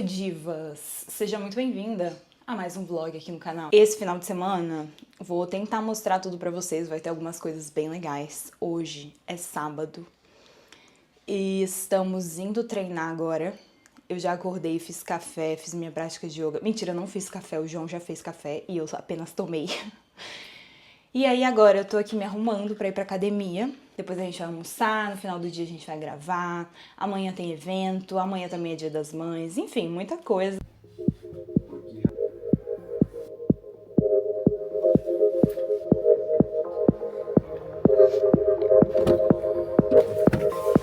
dia, divas! Seja muito bem-vinda a mais um vlog aqui no canal. Esse final de semana vou tentar mostrar tudo pra vocês, vai ter algumas coisas bem legais. Hoje é sábado e estamos indo treinar agora. Eu já acordei, fiz café, fiz minha prática de yoga. Mentira, não fiz café, o João já fez café e eu apenas tomei. E aí agora eu tô aqui me arrumando pra ir pra academia. Depois a gente vai almoçar, no final do dia a gente vai gravar. Amanhã tem evento, amanhã também é Dia das Mães. Enfim, muita coisa.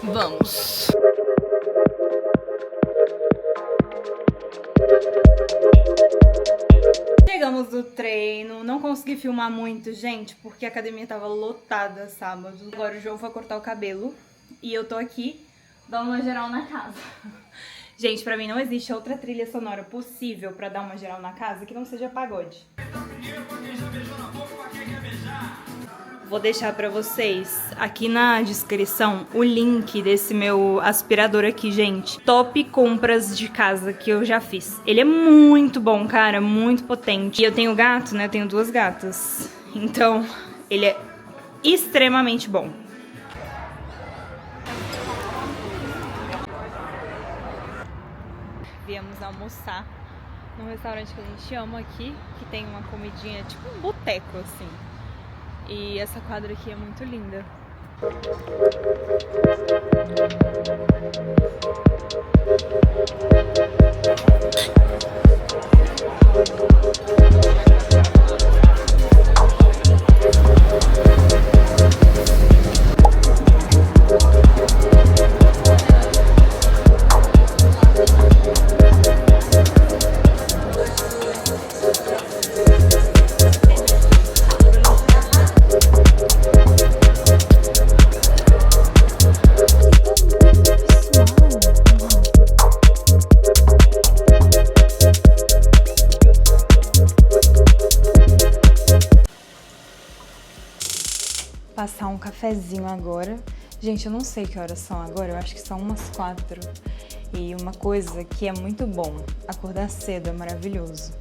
Vamos! Chegamos do treino, não consegui filmar muito, gente, porque a academia tava lotada sábado. Agora o João foi cortar o cabelo e eu tô aqui dando uma geral na casa. Gente, pra mim não existe outra trilha sonora possível pra dar uma geral na casa que não seja pagode. Vou deixar pra vocês aqui na descrição o link desse meu aspirador aqui, gente. Top compras de casa que eu já fiz. Ele é muito bom, cara, muito potente. E eu tenho gato, né? Eu tenho duas gatas. Então, ele é extremamente bom. Viemos almoçar num restaurante que a gente ama aqui, que tem uma comidinha, tipo um boteco, assim. E essa quadra aqui é muito linda. Passar um cafezinho agora. Gente, eu não sei que horas são agora, eu acho que são umas 4. E uma coisa que é muito bom, acordar cedo é maravilhoso.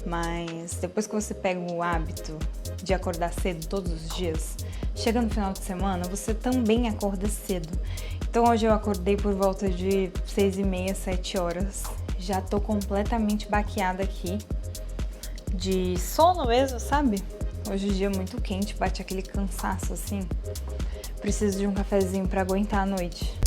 Mas depois que você pega o hábito de acordar cedo todos os dias, chega no final de semana, você também acorda cedo. Então hoje eu acordei por volta de 6h30, 7 horas. Já tô completamente baqueada aqui, de sono mesmo, sabe? Hoje o dia é muito quente, bate aquele cansaço assim. Preciso de um cafezinho pra aguentar a noite.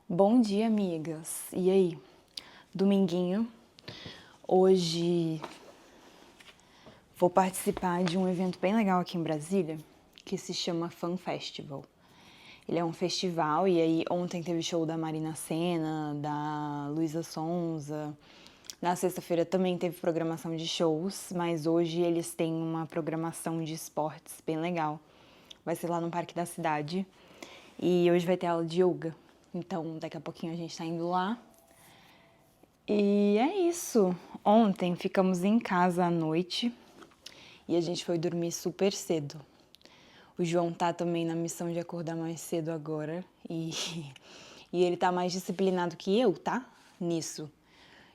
Bom dia, amigas. E aí? Dominguinho. Hoje vou participar de um evento bem legal aqui em Brasília, que se chama Fan Festival. Ele é um festival e aí ontem teve show da Marina Sena, da Luísa Sonza. Na sexta-feira também teve programação de shows, mas hoje eles têm uma programação de esportes bem legal. Vai ser lá no Parque da Cidade e hoje vai ter aula de yoga. Então daqui a pouquinho a gente tá indo lá. E é isso. Ontem ficamos em casa à noite. E a gente foi dormir super cedo. O João tá também na missão de acordar mais cedo agora. E ele tá mais disciplinado que eu, tá? Nisso.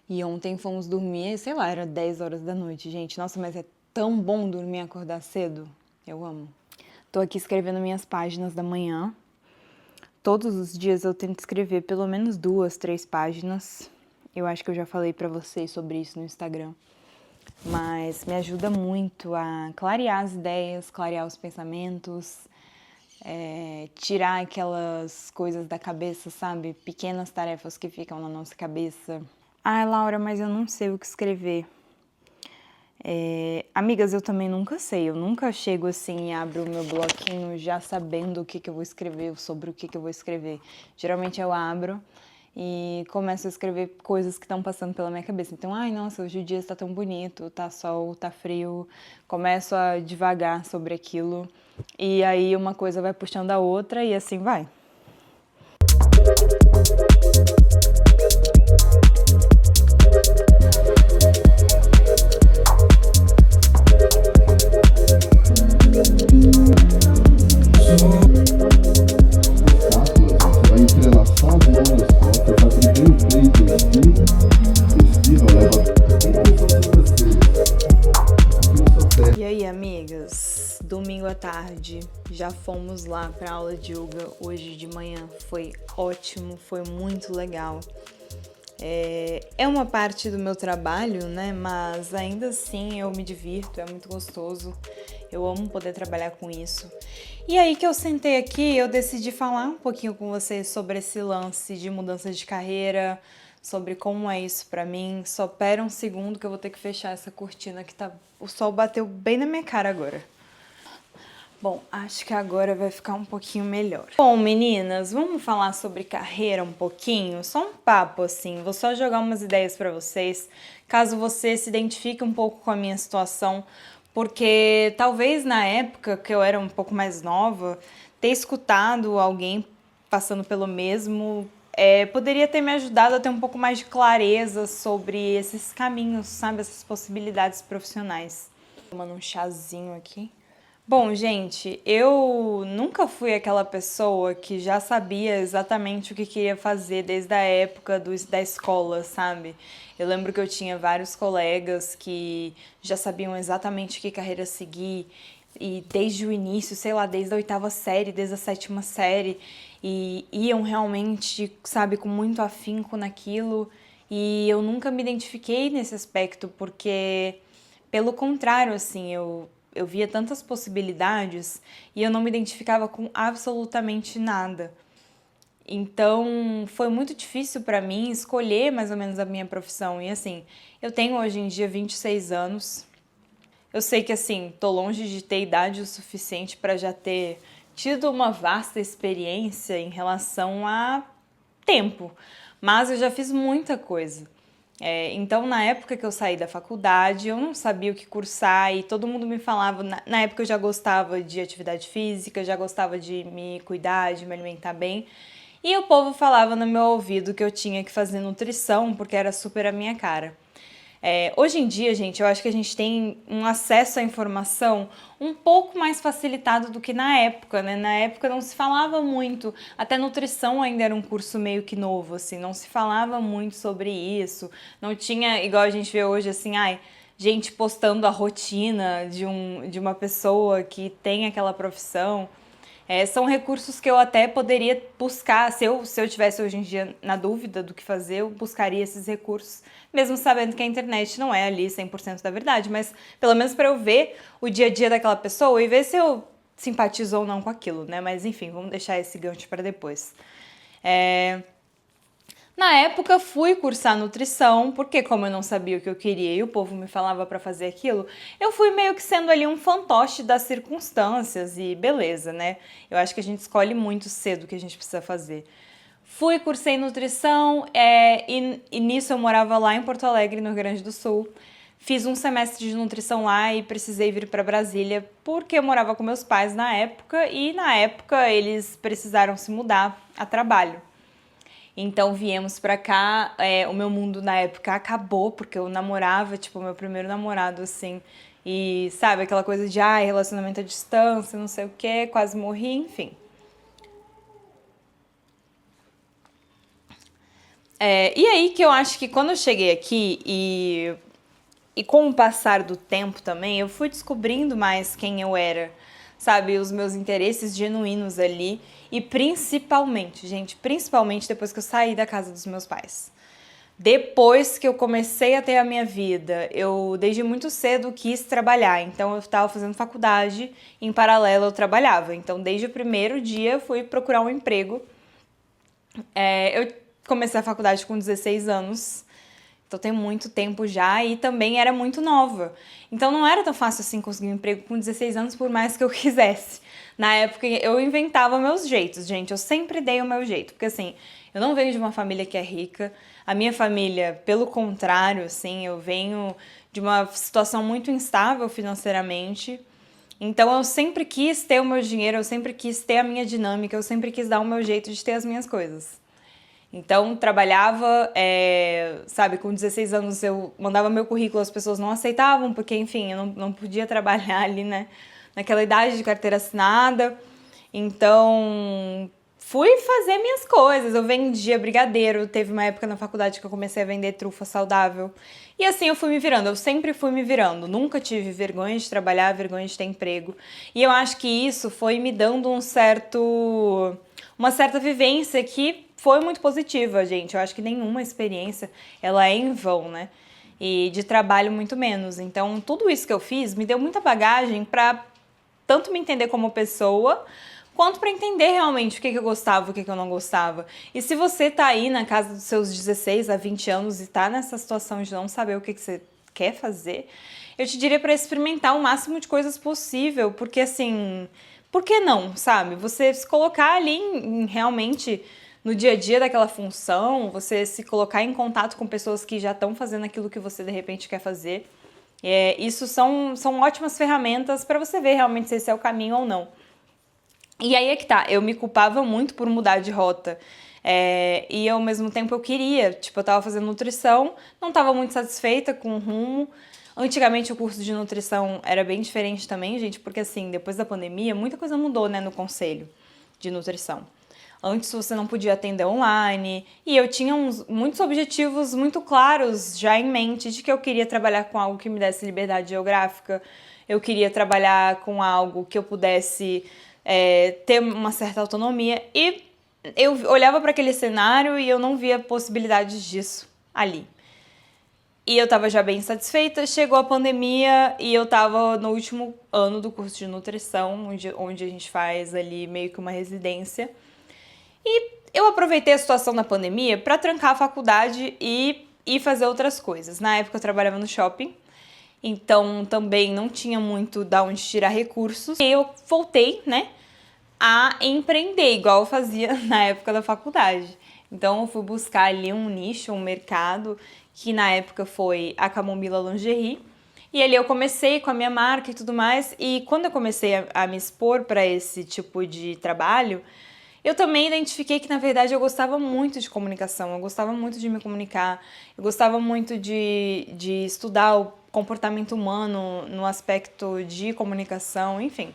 E ontem fomos dormir, sei lá, era 10 horas da noite, gente. Nossa, mas é tão bom dormir e acordar cedo. Eu amo. Tô aqui escrevendo minhas páginas da manhã. Todos os dias eu tento escrever pelo menos 2, 3 páginas. Eu acho que eu já falei pra vocês sobre isso no Instagram. Mas me ajuda muito a clarear as ideias, clarear os pensamentos, tirar aquelas coisas da cabeça, sabe? Pequenas tarefas que ficam na nossa cabeça. Ai, Laura, mas eu não sei o que escrever. Amigas, eu também nunca sei. Eu nunca chego assim e abro o meu bloquinho já sabendo o que eu vou escrever, sobre o que eu vou escrever. Geralmente eu abro e começo a escrever coisas que estão passando pela minha cabeça. Então, ai, nossa, hoje o dia está tão bonito, tá sol, tá frio. Começo a divagar sobre aquilo e aí uma coisa vai puxando a outra e assim vai. E aí, amigas? Domingo à tarde, já fomos lá para aula de yoga hoje de manhã. Foi ótimo, foi muito legal. É uma parte do meu trabalho, né? Mas ainda assim eu me divirto, é muito gostoso. Eu amo poder trabalhar com isso. E aí que eu sentei aqui, eu decidi falar um pouquinho com vocês sobre esse lance de mudança de carreira, sobre como é isso pra mim. Só pera um segundo que eu vou ter que fechar essa cortina que o sol bateu bem na minha cara agora. Bom, acho que agora vai ficar um pouquinho melhor. Bom, meninas, vamos falar sobre carreira um pouquinho? Só um papo, assim. Vou só jogar umas ideias pra vocês, caso você se identifique um pouco com a minha situação, porque talvez na época que eu era um pouco mais nova, ter escutado alguém passando pelo mesmo poderia ter me ajudado a ter um pouco mais de clareza sobre esses caminhos, sabe? Essas possibilidades profissionais. Tomando um chazinho aqui. Bom, gente, eu nunca fui aquela pessoa que já sabia exatamente o que queria fazer desde a época da escola, sabe? Eu lembro que eu tinha vários colegas que já sabiam exatamente que carreira seguir e desde o início, sei lá, desde a 8ª série, desde a 7ª série, e iam realmente, sabe, com muito afinco naquilo, e eu nunca me identifiquei nesse aspecto, porque, pelo contrário, assim, eu via tantas possibilidades e eu não me identificava com absolutamente nada. Então, foi muito difícil para mim escolher mais ou menos a minha profissão. E assim, eu tenho hoje em dia 26 anos. Eu sei que assim, tô longe de ter idade o suficiente para já ter tido uma vasta experiência em relação a tempo, mas eu já fiz muita coisa. Então, na época que eu saí da faculdade, eu não sabia o que cursar e todo mundo me falava. Na época eu já gostava de atividade física, já gostava de me cuidar, de me alimentar bem. E o povo falava no meu ouvido que eu tinha que fazer nutrição porque era super a minha cara. Hoje em dia, gente, eu acho que a gente tem um acesso à informação um pouco mais facilitado do que na época, né? Na época não se falava muito, até nutrição ainda era um curso meio que novo, assim, não se falava muito sobre isso, não tinha, igual a gente vê hoje, assim, gente postando a rotina de uma pessoa que tem aquela profissão. São recursos que eu até poderia buscar, se eu tivesse hoje em dia na dúvida do que fazer, eu buscaria esses recursos, mesmo sabendo que a internet não é ali 100% da verdade, mas pelo menos para eu ver o dia a dia daquela pessoa e ver se eu simpatizo ou não com aquilo, né? Mas enfim, vamos deixar esse gancho para depois. Na época fui cursar nutrição, porque como eu não sabia o que eu queria e o povo me falava para fazer aquilo, eu fui meio que sendo ali um fantoche das circunstâncias e beleza, né? Eu acho que a gente escolhe muito cedo o que a gente precisa fazer. Cursei nutrição e nisso eu morava lá em Porto Alegre, no Rio Grande do Sul. Fiz um semestre de nutrição lá e precisei vir para Brasília porque eu morava com meus pais na época e na época eles precisaram se mudar a trabalho. Então viemos pra cá, o meu mundo na época acabou, porque eu namorava, tipo, o meu primeiro namorado, assim, e sabe, aquela coisa de, relacionamento à distância, não sei o quê, quase morri, enfim. E aí que eu acho que quando eu cheguei aqui e com o passar do tempo também, eu fui descobrindo mais quem eu era, sabe? Os meus interesses genuínos ali. E principalmente, gente, principalmente depois que eu saí da casa dos meus pais. Depois que eu comecei a ter a minha vida, eu desde muito cedo quis trabalhar. Então eu estava fazendo faculdade, em paralelo eu trabalhava. Então desde o primeiro dia eu fui procurar um emprego. Eu comecei a faculdade com 16 anos. Então tem muito tempo já e também era muito nova. Então não era tão fácil assim conseguir um emprego com 16 anos, por mais que eu quisesse. Na época eu inventava meus jeitos, gente. Eu sempre dei o meu jeito. Porque assim, eu não venho de uma família que é rica. A minha família, pelo contrário, assim, eu venho de uma situação muito instável financeiramente. Então eu sempre quis ter o meu dinheiro, eu sempre quis ter a minha dinâmica, eu sempre quis dar o meu jeito de ter as minhas coisas. Então, trabalhava, sabe, com 16 anos eu mandava meu currículo, as pessoas não aceitavam, porque, enfim, eu não podia trabalhar ali, né, naquela idade de carteira assinada. Então, fui fazer minhas coisas. Eu vendia brigadeiro, teve uma época na faculdade que eu comecei a vender trufa saudável. E assim eu fui me virando, eu sempre fui me virando. Nunca tive vergonha de trabalhar, vergonha de ter emprego. E eu acho que isso foi me dando uma certa vivência que foi muito positiva, gente. Eu acho que nenhuma experiência, ela é em vão, né? E de trabalho muito menos. Então, tudo isso que eu fiz me deu muita bagagem pra tanto me entender como pessoa, quanto para entender realmente o que eu gostava, o que eu não gostava. E se você tá aí na casa dos seus 16 a 20 anos e tá nessa situação de não saber o que você quer fazer, eu te diria para experimentar o máximo de coisas possível, porque assim, por que não, sabe? Você se colocar ali realmente no dia a dia daquela função, você se colocar em contato com pessoas que já estão fazendo aquilo que você de repente quer fazer. Isso são ótimas ferramentas para você ver realmente se esse é o caminho ou não. E aí é que tá, eu me culpava muito por mudar de rota. E ao mesmo tempo eu queria, tipo, eu tava fazendo nutrição, não tava muito satisfeita com o rumo. Antigamente o curso de nutrição era bem diferente também, gente, porque assim, depois da pandemia, muita coisa mudou, né, no conselho de nutrição. Antes você não podia atender online, e eu tinha muitos objetivos muito claros já em mente de que eu queria trabalhar com algo que me desse liberdade geográfica, eu queria trabalhar com algo que eu pudesse ter uma certa autonomia, e eu olhava para aquele cenário e eu não via possibilidades disso ali. E eu tava já bem satisfeita, chegou a pandemia e eu tava no último ano do curso de nutrição, onde a gente faz ali meio que uma residência. E eu aproveitei a situação da pandemia para trancar a faculdade e fazer outras coisas. Na época eu trabalhava no shopping, então também não tinha muito da onde tirar recursos. E eu voltei, né, a empreender, igual eu fazia na época da faculdade. Então eu fui buscar ali um nicho, um mercado, que na época foi a Camomila Lingerie. E ali eu comecei com a minha marca e tudo mais. E quando eu comecei a me expor para esse tipo de trabalho, eu também identifiquei que, na verdade, eu gostava muito de comunicação, eu gostava muito de me comunicar, eu gostava muito de estudar o comportamento humano no aspecto de comunicação, enfim.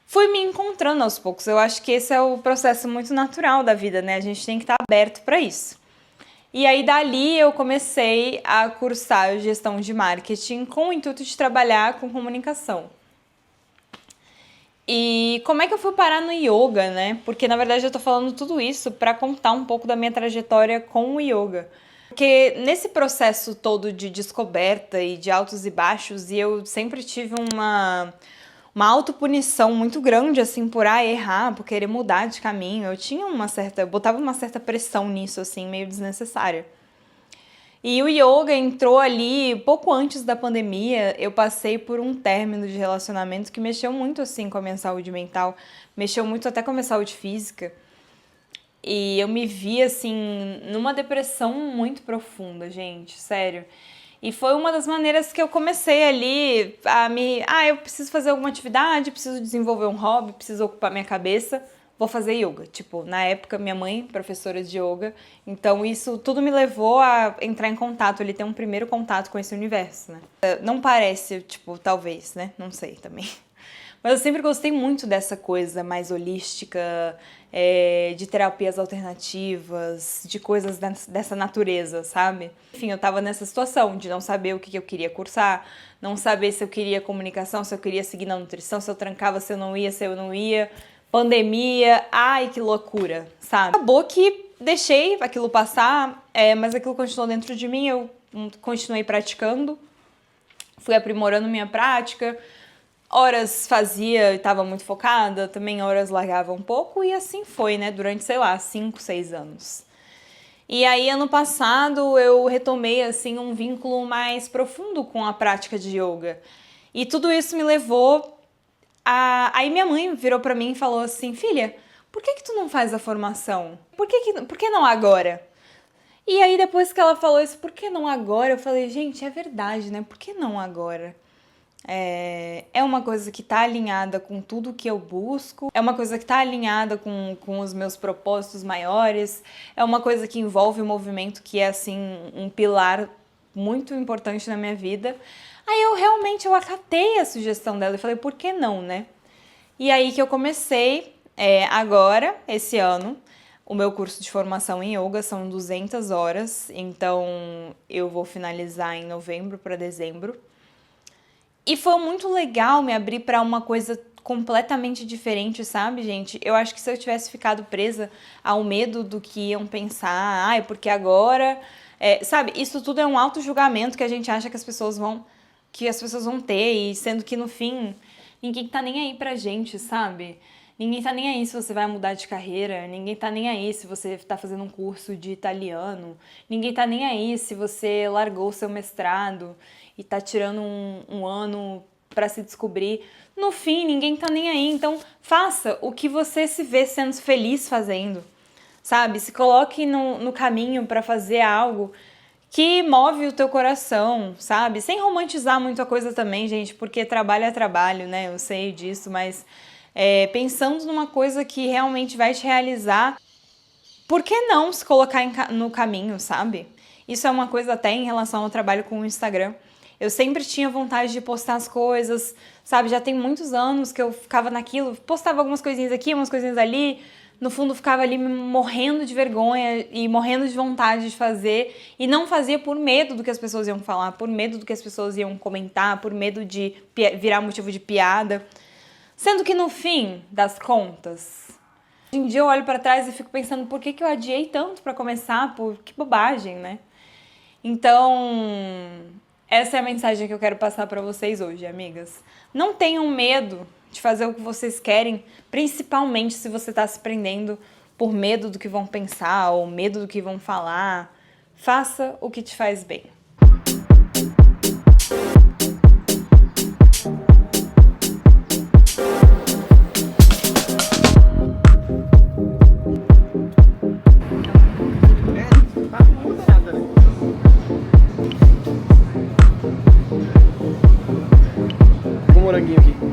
Fui me encontrando aos poucos, eu acho que esse é o processo muito natural da vida, né? A gente tem que estar aberto para isso. E aí, dali, eu comecei a cursar gestão de marketing com o intuito de trabalhar com comunicação. E como é que eu fui parar no yoga, né? Porque na verdade eu tô falando tudo isso para contar um pouco da minha trajetória com o yoga. Porque nesse processo todo de descoberta e de altos e baixos, e eu sempre tive uma autopunição muito grande, assim, por errar, por querer mudar de caminho. Eu botava uma certa pressão nisso, assim, meio desnecessária. E o yoga entrou ali pouco antes da pandemia. Eu passei por um término de relacionamento que mexeu muito assim com a minha saúde mental, mexeu muito até com a minha saúde física. E eu me vi assim numa depressão muito profunda, gente, sério. E foi uma das maneiras que eu comecei ali eu preciso fazer alguma atividade, preciso desenvolver um hobby, preciso ocupar minha cabeça, vou fazer yoga. Tipo, na época, minha mãe, professora de yoga, então isso tudo me levou a entrar em contato, ele ter um primeiro contato com esse universo, né? Não parece, tipo, talvez, né? Não sei também. Mas eu sempre gostei muito dessa coisa mais holística, de terapias alternativas, de coisas dessa natureza, sabe? Enfim, eu tava nessa situação de não saber o que eu queria cursar, não saber se eu queria comunicação, se eu queria seguir na nutrição, se eu trancava, se eu não ia, se eu não ia. Pandemia, ai que loucura, sabe? Acabou que deixei aquilo passar, mas aquilo continuou dentro de mim, eu continuei praticando, fui aprimorando minha prática. Horas fazia e estava muito focada, também horas largava um pouco, e assim foi, né? Durante, sei lá, 5, 6 anos. E aí, ano passado, eu retomei, assim, um vínculo mais profundo com a prática de yoga. E tudo isso me levou a... Aí minha mãe virou pra mim e falou assim, filha, por que tu não faz a formação? Por que não agora? E aí, depois que ela falou isso, por que não agora? Eu falei, gente, é verdade, né? Por que não agora? É uma coisa que está alinhada com tudo que eu busco, é uma coisa que está alinhada com os meus propósitos maiores, é uma coisa que envolve o movimento que é, assim, um pilar muito importante na minha vida. Aí eu acatei a sugestão dela e falei, por que não, né? E aí que eu comecei Agora, esse ano, o meu curso de formação em yoga são 200 horas, então eu vou finalizar em novembro para dezembro. E foi muito legal me abrir para uma coisa completamente diferente, sabe, gente? Eu acho que se eu tivesse ficado presa ao medo do que iam pensar, porque agora... sabe, isso tudo é um auto-julgamento que a gente acha que as pessoas vão ter, e sendo que no fim, ninguém tá nem aí pra gente, sabe? Ninguém tá nem aí se você vai mudar de carreira, ninguém tá nem aí se você tá fazendo um curso de italiano, ninguém tá nem aí se você largou o seu mestrado e tá tirando um ano pra se descobrir. No fim, ninguém tá nem aí, então faça o que você se vê sendo feliz fazendo, sabe? Se coloque no caminho pra fazer algo que move o teu coração, sabe? Sem romantizar muito a coisa também, gente, porque trabalho é trabalho, né? Eu sei disso, mas pensando numa coisa que realmente vai te realizar, por que não se colocar no caminho, sabe? Isso é uma coisa até em relação ao trabalho com o Instagram. Eu sempre tinha vontade de postar as coisas, sabe? Já tem muitos anos que eu ficava naquilo, postava algumas coisinhas aqui, umas coisinhas ali, no fundo ficava ali morrendo de vergonha e morrendo de vontade de fazer, e não fazia por medo do que as pessoas iam falar, por medo do que as pessoas iam comentar, por medo de virar motivo de piada. Sendo que no fim das contas, hoje em dia eu olho pra trás e fico pensando por que eu adiei tanto pra começar, que bobagem, né? Então, essa é a mensagem que eu quero passar pra vocês hoje, amigas. Não tenham medo de fazer o que vocês querem, principalmente se você tá se prendendo por medo do que vão pensar ou medo do que vão falar. Faça o que te faz bem. Moranguinho aqui.